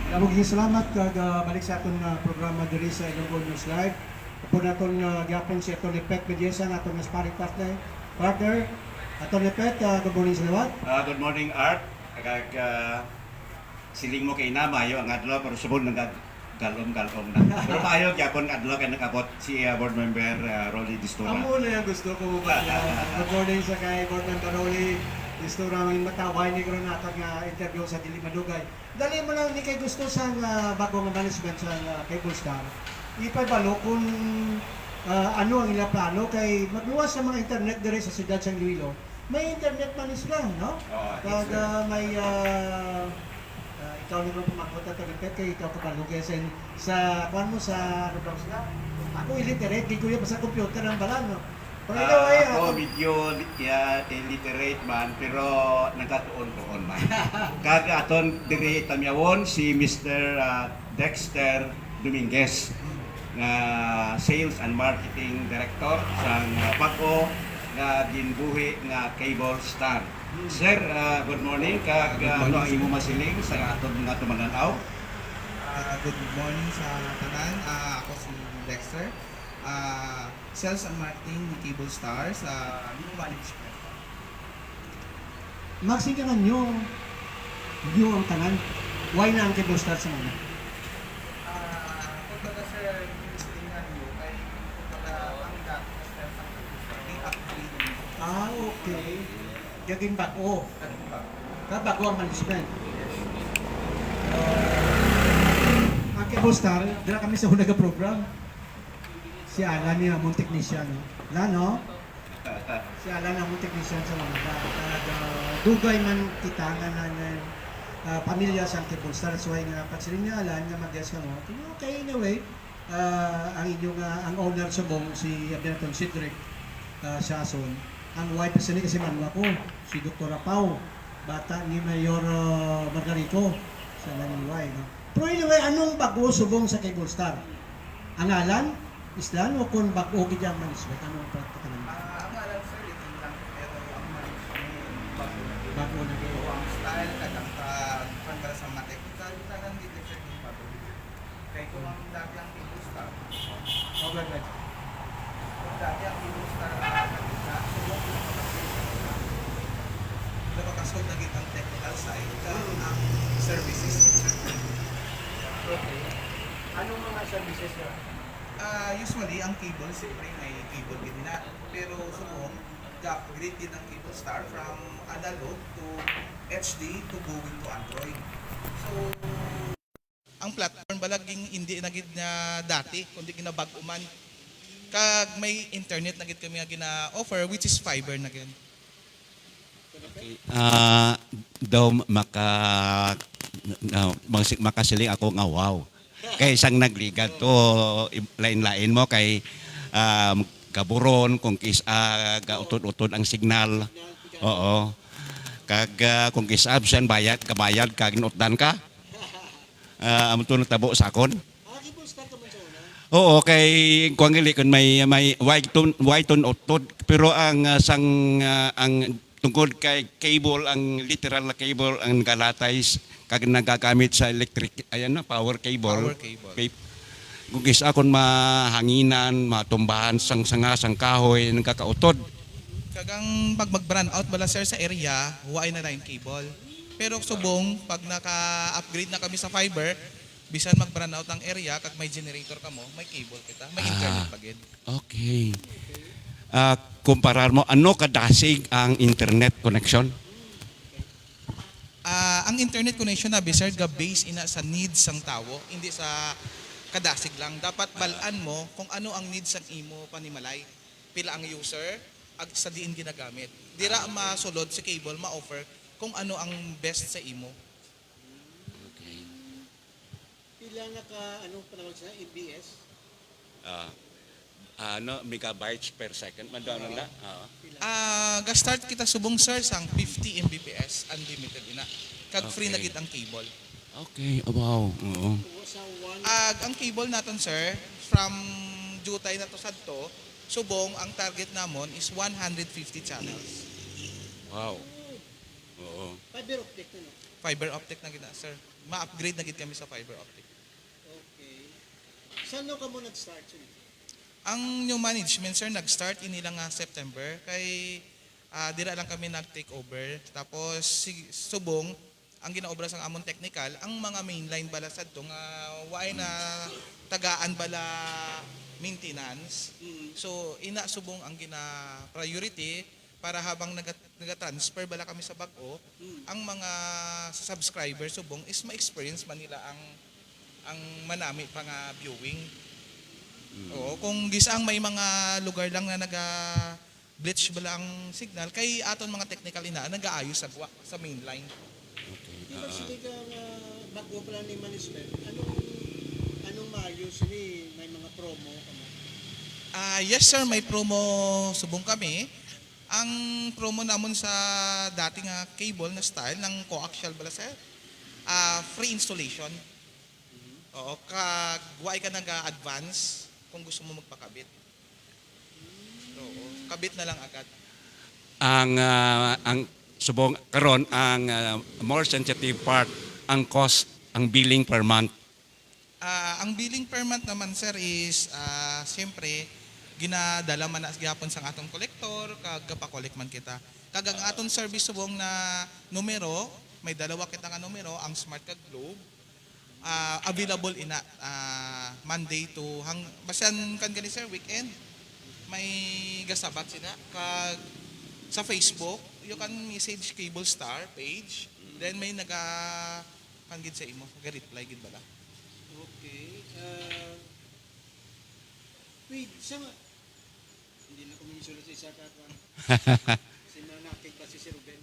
Maraming salamat kag balik sa atong programa diri sa Ilonggo News Live. Apo naton gyapon si Atty. Pet Mediesa nga atong sparring partner. Atty. Pet, good morning sa lawat. Good morning, Art. Kag siling mo kay na mayo ang adlaw pero subod nang galom-galom na. Pero maayo gyapon adlaw kay nakabot si board member Rolly Distura. Amo na yung gusto ko ba. Good morning sa kay board member Rolly Distura ng mataway ni karon natag nga interview sa Dili Madugay. Dali mo lang ni kay gusto sa bagong management sa Cable Star. Ipabalo kung ano ang ilang plano kay magluwas sa mga internet dire sa siyudad sa Iloilo. May internet man sila, no? Kag may ikaw nito pumakot at repeat kay ikaw kapalugi sa kwan mo sa ano daw sila. Ako illiterate, di ko yung sa computer ang balan, no? Pero anyway, ako medyo illiterate man pero nagkatuon-tuon man. Kag aton diri tamyawon si Mr. Dexter Dominguez nga Sales and Marketing Director sa Paco nga ginbuhi nga Cable Star. Sir, good morning. Kag ano ang imo masiling sa aton nga tumananaw? Good morning sa tanan. Ako si Dexter. Sales and Marketing ni Cable Star sa new management. maxing ka nga nyo ang tanan. Why na ang Cable Star sa mga? Kumbaga sir, yung silingan nyo ay kumbaga ang dati na sales ang i-upgrade nyo. Okay. Gaging bago. Bago ang management. Ang Cable Star, dila kami sa hunaga program. Si Alan niya, mong technician. No? No? Si Alan ang mong technician sa mga dugay man kita nga na pamilya sa Cable Star. So ay nga pagsiling niya Alan nga mag-guess ka mo. Okay, anyway, ang inyong ang owner sa bong si Abinaton Cedric Siason. Ang wife sa ni kasi manwa ko, si Dr. Pau, bata ni Mayor Margarito sa Laniway. No? Pero anyway, anong bago subong sa Cable Star? Ang alan? Islan o kung bago gidyang management? Anong pagkakalan? Ang alam sir, itin lang pero ang management bago na din. Bago na So, ang style, kadang para sa mga technical, tanan dito sir yung bago. Kaya kung ang dati ang Cable Star, Oh, good. kung dati ang Cable Star nakita, so yung napakasod na ang technical side, ang services. Okay. Anong mga services niya? Usually, ang cable, siyempre may cable din na. Pero subong, upgrade din ang Cable Star from analog to HD to going to Android. So, ang platform balaging hindi nagid na dati, kundi ginabag-o man. Kag may internet nagid kami nga gina-offer, which is fiber na gid. Daw makasiling ako nga wow. Kay isang nagligat to lain-lain mo kay kaburon kung gautod-utod ang signal. Oo. Kag kung absent kabayad kag nutdan ka. Amo to natabo sa akon. Cable Star ka man sa una? Oo, kay kuang gali kun may waiton utod pero ang ang tungkol kay cable ang literal na cable ang galatay kag nagagamit sa electric power cable. Power cable. Kung akon mahanginan, matumbahan sang kahoy ng kakautod. Kagang pag mag-brand out bala sir sa area, huwain na line cable. Pero subong, pag naka-upgrade na kami sa fiber, bisan mag-brand out ang area, kag may generator ka mo, may cable kita, may internet pagid. Okay. Kumparar mo, ano kadasig ang internet connection? Ang internet connection na sir, ga-base ina sa needs ng tao, hindi sa kadasig lang. Dapat balaan mo kung ano ang needs ng imo panimalay. Pila ang user, ag sa diin ginagamit. Dira masulod sa cable, ma-offer kung ano ang best sa imo. Okay. Pila nga ka, anong panawag sa MBS? Megabytes per second. Madano na? Ga-start kita subong sir sang 50 Mbps unlimited ina. Kag free na Okay. gid ang cable. Okay. Oh, wow. Oo. Sa one? Ang cable naton sir from Jutay na to sadto, subong ang target namon is 150 channels. Wow. Oo. Fiber optic na no? fiber optic na gid na, sir. Ma-upgrade na gid kami sa fiber optic. Okay. Saan ka mo nag-start? Ang new management, sir, nag-start inilang nga September kay dira lang kami nag-take over. Tapos subong ang ginaobra sang amon technical, ang mga mainline bala sadto nga waay na tagaan bala maintenance. So ina subong ang gina priority para habang naga-transfer bala kami sa bag-o, ang mga subscribers subong is ma-experience man nila ang manami pa nga viewing. Oo, kung gisang may mga lugar lang na naga-glitch bala ang signal, kay aton mga technical ina nag-aayos sa mainline. Di ba sige ka bago pala ni management, anong maayos ni may mga promo ka mo? Yes sir, may promo subong kami. Ang promo namon sa dating cable na style ng coaxial bala sir, free installation. Oo, kagway ka nag-advance kung gusto mo magpakabit. Oo, kabit na lang agad. Ang subong karon ang more sensitive part ang cost, ang billing per month. Ang billing per month naman sir is siyempre ginadala man na gyapon sang atong kolektor kag gapakolek man kita. Kag ang aton service subong na numero, may dalawa kita nga numero, ang Smart kag Globe. Available ina Monday to basan kan gani sir weekend. May gasabat sina kag sa Facebook, you can message Cable Star page. Then may kanggid sa imo, ga-reply gid bala. Okay. Wait, hindi na ko minisulat sa isa ka. Si Manakig pa si Sir Ruben.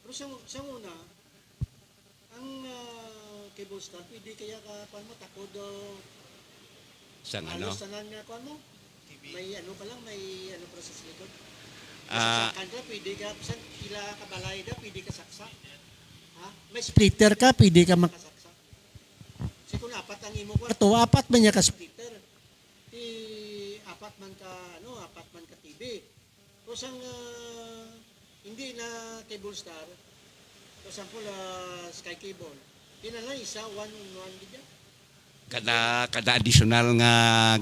Pero sa una, ang Cable Star, pwede kaya ka mo takod Sang ano? halos tanan nga kuan mo? May pa lang, may process likod. Ah, Sa kanila, pwede ka, saan pila ka balay da, pwede ka saksak. Ha? May splitter ka, pwede ka makasaksak. Kasi kung apat ang imo kwarto, apat man niya ka splitter. Apat man ka TV. Tapos ang hindi na Cable Star, for example, Sky Cable, kinala isa, one gidya. kada additional nga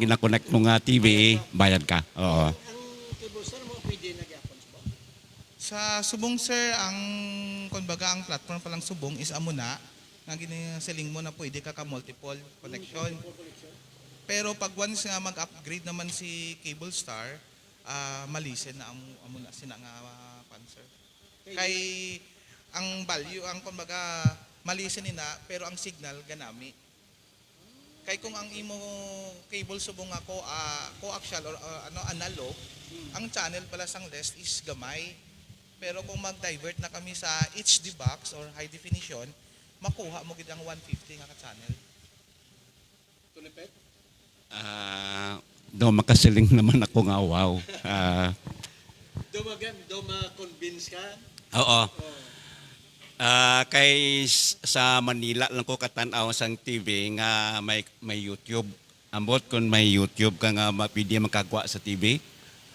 gina-connect mo nga TV, bayad ka. Oo. Ang Cable Star mo, pwede na gyapon sa ba? Sa subong sir, ang kumbaga ang platform pa lang subong is amo na nga giniseling mo na pwede ka multiple connection. Pero pag once nga mag-upgrade naman si Cable Star, malisen na amo na sina nga sir. Kay ang value ang kumbaga malisen nina pero ang signal ganami. Kay kung ang imo cable subong ako coaxial or analog, ang channel pala sang list is gamay. Pero kung mag-divert na kami sa HD box or high definition, makuha mo gid ang 150 nga ka channel. Tulipet? Do makasiling naman ako nga wow. Do ma-convince ka? Oo. Kay sa Manila lang ko katanaw sang TV nga may YouTube. Ambot kung may YouTube ka nga mapili makagwa sa TV.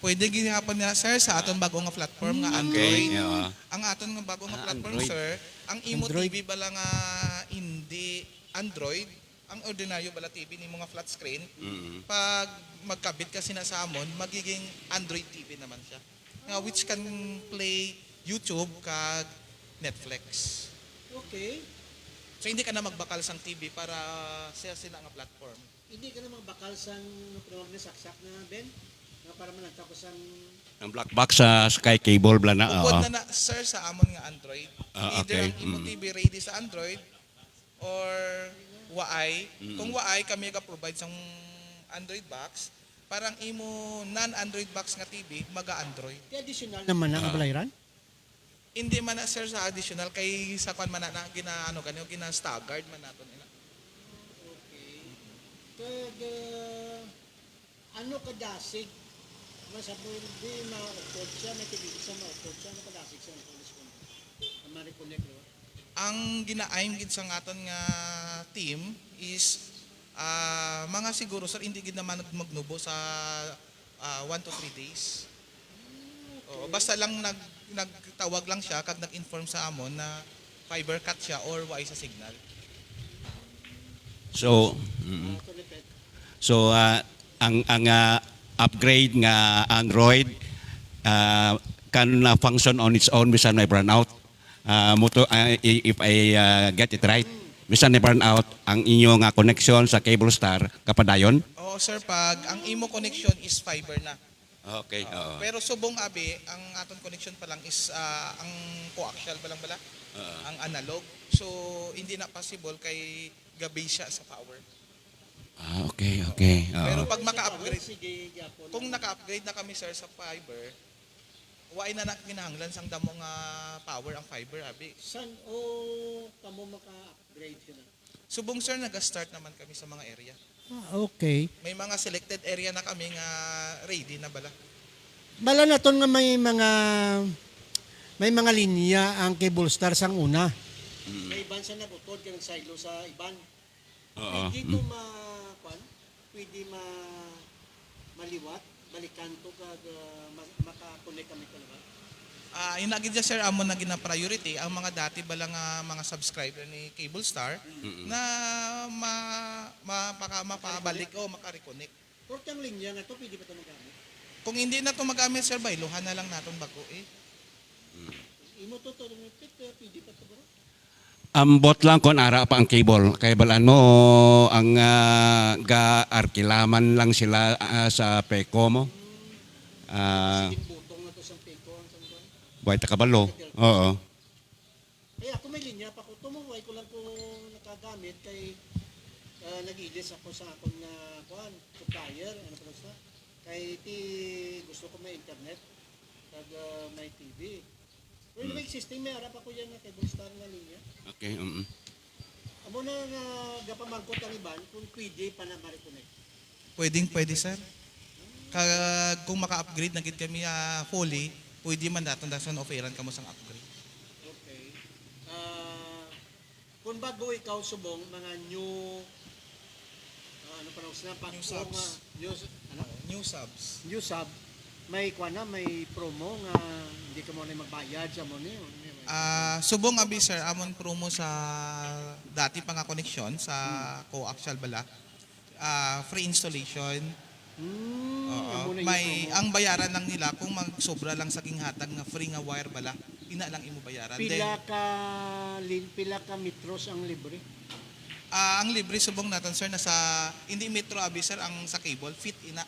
Pwede gihapon na sir sa aton bago nga platform nga Android. Okay, oo. Ang aton nga bago nga platform Android. sir, ang imo Android. TV bala nga hindi Android, ang ordinaryo bala TV ni mga flat screen. Pag magkabit ka sinasamon, magiging Android TV naman siya. Nga which can play YouTube kag Netflix. Okay. So hindi ka na magbakal sang TV para sa sina nga platform. Hindi ka namang bakal sang program na saksak na Ben? Na para man nagtapos ang Ang black box sa Sky Cable bla na. Oo. Bukod na sir sa amon nga Android. Either okay. ang imo TV ready sa Android or waay. Kung waay kami ga-provide sang Android box, parang imo non-Android box nga TV maga-Android. di additional naman ang balayran? Hindi man na sir sa additional kay sa kwan man na gina staggered man naton ina. Okay. Kag ano kadasig? Masabol di ma-upload siya, may tibig sa ma-upload siya, ano kadasig siya ng police ko? Ang ma-reconnect no? Ang gina-aim gid sa aton nga team is mga siguro sir hindi gid naman magnubo sa 1 to 3 days. Basta lang nagtawag lang siya kag nag-inform sa amon na fiber cut siya or why sa signal. So, ang upgrade nga Android can function on its own bisan may brownout. If I get it right, bisan may brownout ang inyong connection sa Cable Star kapadayon. Oo sir, pag ang imo connection is fiber na. Okay, oo. Pero subong abi, ang aton connection pa lang is ang coaxial pa lang bala, ang analog. So hindi na possible kay gabi siya sa power. Okay. Pero Oo. pag maka-upgrade, kung naka-upgrade na kami sir sa fiber, why na kinahanglan sang damo nga power ang fiber abi. San o kamo maka-upgrade sila? Subong sir, nag-start naman kami sa mga area. Okay. May mga selected area na kami nga ready na bala. Bala na ton nga may mga linya ang Cable Star sang una. May iban sa nabutod kanang silo sa iban. Oo. Dito pwede maliwat, balikan to kag maka-connect kami talaga. Inagid siya sir, amon na gina-priority ang mga dati bala nga mga subscriber ni Cable Star na mapabalik o maka-reconnect. Portang linya nga to pwede pa to magamit. Kung hindi na to magamit sir, bayluhan na lang naton bago eh. Imo to pwede pa to bro. Ambot lang kung ara pa ang cable. Kaya balaan mo, ang ga-arkilaman lang sila sa PECO mo. Butong na to sa peko ang sangguan. Buhay takabalo. Oo. Kaya ako may linya pa ko tumuway ko lang kung nakagamit kay nag-ilis ako sa akong na supplier, ano pa sa kay gusto ko may internet kag may TV. Pero may existing may arap ako yan na Cable Star na linya. Okay. Amo na nga gapamangkot ang iban kung pwede pa na ma-reconnect. Pwede sir. Kung maka-upgrade na gid kami fully, pwede man daton dason offeran kamo sang upgrade. Okay. Kung bago ikaw subong mga new ano pa na New subs. New subs. New sub may may promo nga hindi ka mo na magbayad sa mo ni. Subong abi sir, amon promo sa dati pa nga connection sa coaxial bala. Free installation. Oo. May ang bayaran lang nila kung magsobra lang sa hatag nga free nga wire bala, ina lang imo bayaran. Pila ka metros ang libre. Ang libre subong naton sir nasa hindi metro abi sir ang sa cable feet ina.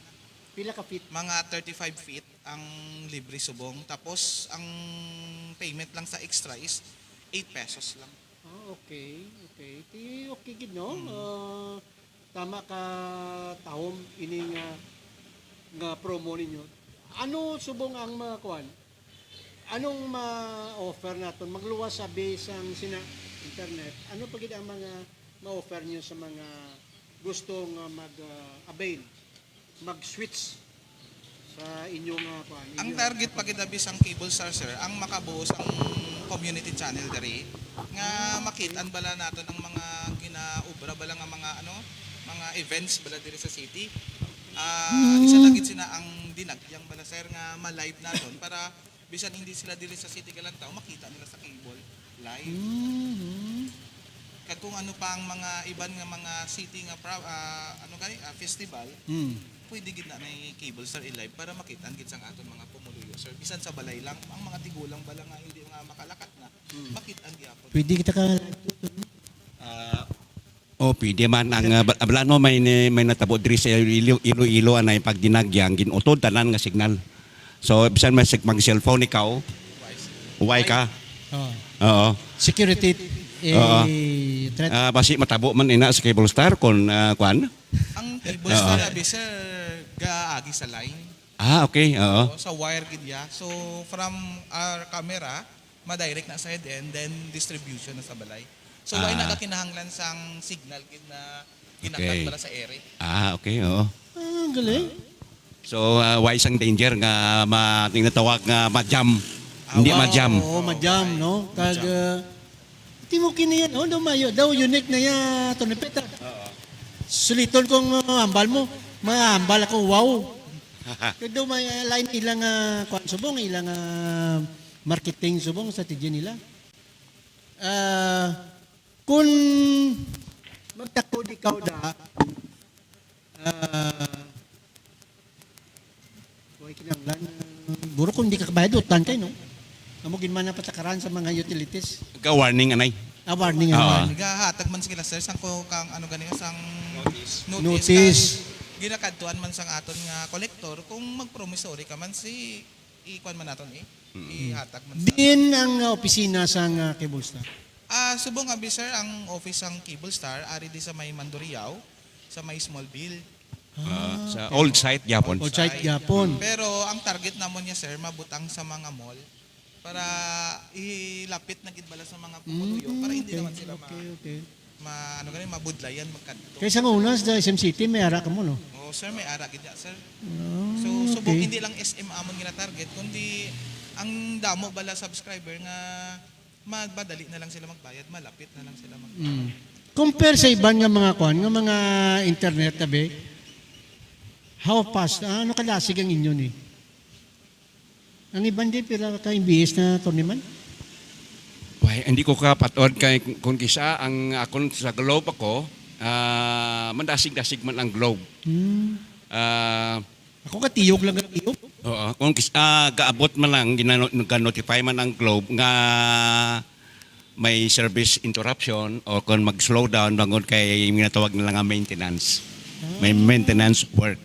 Pila ka feet? Mga 35 feet ang libre subong. Tapos ang payment lang sa extra is 8 pesos lang. Okay. Okay gid no. Tama ka taom ini nga promo ninyo. Ano subong ang mga kuan? Anong ma-offer naton? Magluwas sa base ang internet. Ano pa gid ang mga ma-offer niyo sa mga gustong mag-avail? Mag-switch sa inyong kuan. Ang target pa kidabis ang Cable Star sir, ang makabuo ang community channel diri nga makitaan bala naton ang mga ginaubra bala nga mga events bala diri sa city. Isa lang gid sina ang dinagyang bala sir nga ma-live naton para bisan hindi sila diri sa city galantaw makita nila sa cable live. Kag kung ano pa ang mga iban nga mga city nga festival, pwede gid na may Cable Star i-live para makitaan gid sang aton mga pumuluyo sir. Bisan sa balay lang, ang mga tigulang bala nga hindi nga makalakat na, makitaan gyapon. Pwede kita ka Pwede man ang balaan mo may natabo diri sa Iloilo anay pag dinagyang ginutod tanan nga signal. So bisan may mag cellphone ikaw, uway ka. Oo. security threat. Basi matabo man ina sa Cable Star kon kuan. Ang Cable Star abi sir gaagi sa line. Okay. Oo. So, sa wire gid ya. So from our camera, ma-direct na sa head end then distribution na sa balay. So why na kinahanglan sang signal gid na ginagkat bala sa ere. Okay, oo. Galing. So why sang danger nga tinatawag nga ma-jam. Hindi ma-jam. Oo, ma-jam, no? Kag di mo kini yan, daw unique na ya tonipeta. Suliton kong ambal mo, maambal ako, wow. Kag daw may line ilang kuan subong, ilang marketing subong strategy nila. Kung magtakod ikaw da, huwag kinanglan, buro kung hindi ka kabayad, utan kayo, no? Namugin man na patakaran sa mga utilities. Ka-warning, anay. Warning Oo. naman. Nagahatag man sila sir sang ko kang ano gani sang notice. Notice. Ginakadtuan man sang aton nga kolektor kung mag-promissory ka man si ikuan man naton ihatag man sa. Din ang opisina sa Cable Star. Subong abi sir ang office sang Cable Star ari di sa may Mandurriao sa may Smallville. Sa old site, Japon. O site Japon. Pero ang target namon niya sir mabutang sa mga mall para ilapit na gid bala sa mga pumuluyo para hindi naman sila Okay. mabudlayan magkadto. Kaysa nga unas, sa SM City, may ara ka mo, no? Oh, sir, may ara gid ya, sir. Oh, So, subok okay. hindi lang SM amon gina-target, kundi ang damo bala subscriber nga madali na lang sila magbayad, malapit na lang sila magbayad. Compare sa iban nga mga kwan, nga mga internet tabi, how fast, ano kalasig ang inyo ni? Ang iban din, pila ka MBS na tournament? Why, hindi ko kapatod kay kung kisa ang akon sa Globe ako, mandasig-dasig man ang Globe. Ako katiyog lang katiyog. Oo, kung gaabot man lang gina-notify man ang Globe nga may service interruption o kung mag-slow down bangon kay ginatawag na lang nga maintenance. May maintenance work.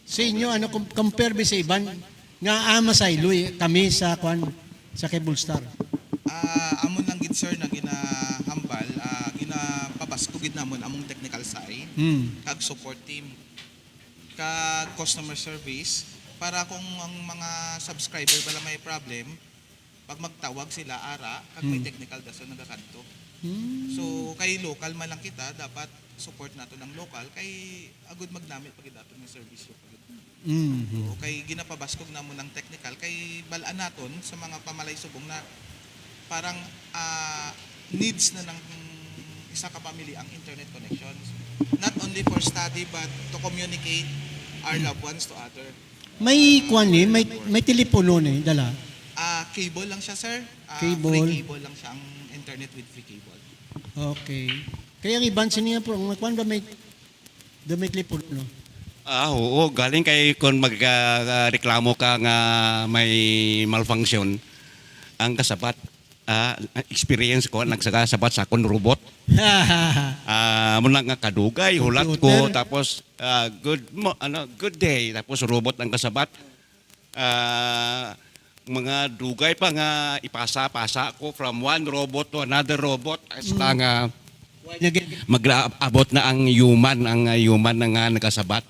Sa inyo, ano, compare ba sa iban? Nga ama sa iloy, kami sa kwan, sa Cable Star. Amon lang gid sir na ginahambal, ginapabasko gid namon among technical side, kag support team, kag customer service para kung ang mga subscriber bala may problem, pag magtawag sila ara kag may technical dason nagakadto. So kay local man lang kita dapat support nato ng local kay agud magnamit pagid ato ng service yo pagid. So, kay ginapabaskog namon ng technical kay balaan naton sa mga pamalay subong na parang needs na ng isa ka pamilya ang internet connections. Not only for study but to communicate our loved ones to other. May kwan ni, may telepono ni, dala. Cable lang siya, sir. Cable. Free cable lang siya ang internet with free cable. Okay. Kaya ang iban siniya po, ang kwan ba may telepono, no? Oo, galing kay kung magreklamo ka nga may malfunction, ang kasabat, experience ko, nagsasabat sa akong robot. Muna nga kadugay, hulat ko, Computer. tapos good day, tapos robot ang kasabat. Mga dugay pa nga ipasa-pasa ko from one robot to another robot. Hasta nga mag-abot na ang human na nga nagkasabat.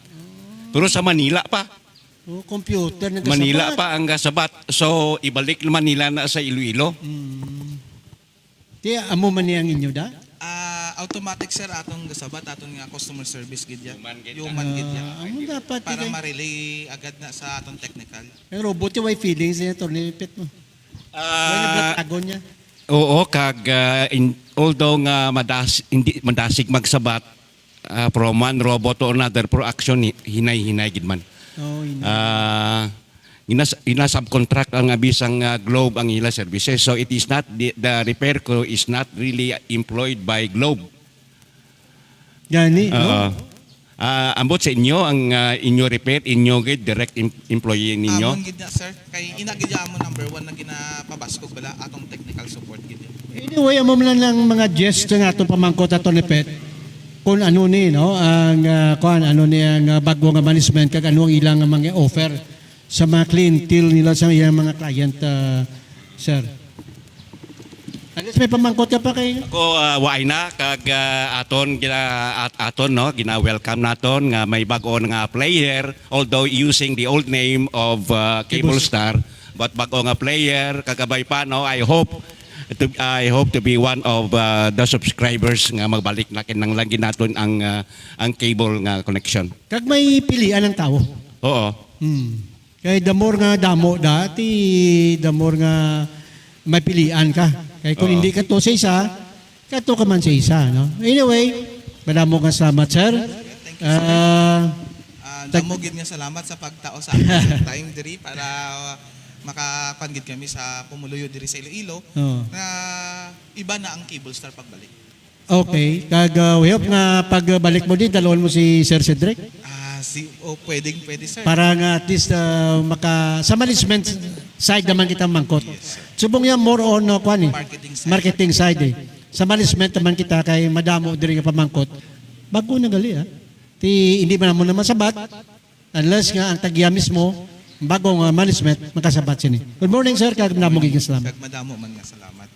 Pero sa Manila pa. Computer, nagkasabat. Manila pa ang kasabat. So, ibalik naman nila na sa Iloilo. Kaya amo man niya ang inyo da? Automatic sir atong gasabat aton nga customer service gid ya. Human gid Human gid ya. Amo dapat. Para kaya- ma-relay agad na sa aton technical. Ang robot yung may feelings niya, tornilipit mo. May naglatagon niya. Oo, although nga hindi madasig magsabat from one robot to another pro action hinay-hinay gid man. Oh, Ina-subcontract ang bisang Globe ang ila services. So it is not the repair crew is not really employed by Globe. Gani, no? Ambot sa inyo ang inyo repair, inyo gid direct employee ninyo. Amon gid na sir kay ina gid ya amon number 1 na ginapabaskog bala atong technical support gid ya. Anyway, amo man lang mga gesture nga itong pamangkot at Tonipet. Kung ano ni, no? Ang, ano ni, ang bago nga management, kag ano ang ilang mga offer sa mga clientele nila sa iyang mga client, sir. Alis may pamangkot ka pa kay Ako waay na kag aton gina-welcome naton nga may bag-o nga player although using the old name of Cable Star but bag-o nga player kagabay pa no I hope to be one of the subscribers nga magbalik na kinang lagi naton ang cable nga connection. kag may pilian ng tao. Oo. Kay the more nga damo dati, the more nga may pilian ka. Kaya kung hindi ka to sa isa, kato ka man sa isa. No? Anyway, madamo nga salamat, sir. Thank you sir. Damo gid nga salamat sa pagtao sa aton sa time diri para makapanggid kami sa pumuluyo diri sa Iloilo Oh. na iba na ang Cable Star pagbalik. Okay, kag we hope nga pagbalik mo din, dalawin mo si Sir Cedric Pwede sir. para nga at least sa management side naman kita mangkot. Subong yan more on marketing side eh. Sa management naman kita kay madamo diri nga pamangkot. Bago na gali hindi man mo naman sabat unless nga ang tagya mismo bagong management makasabat sini. Good morning sir, kag namo giging salamat. Kag madamo man nga salamat.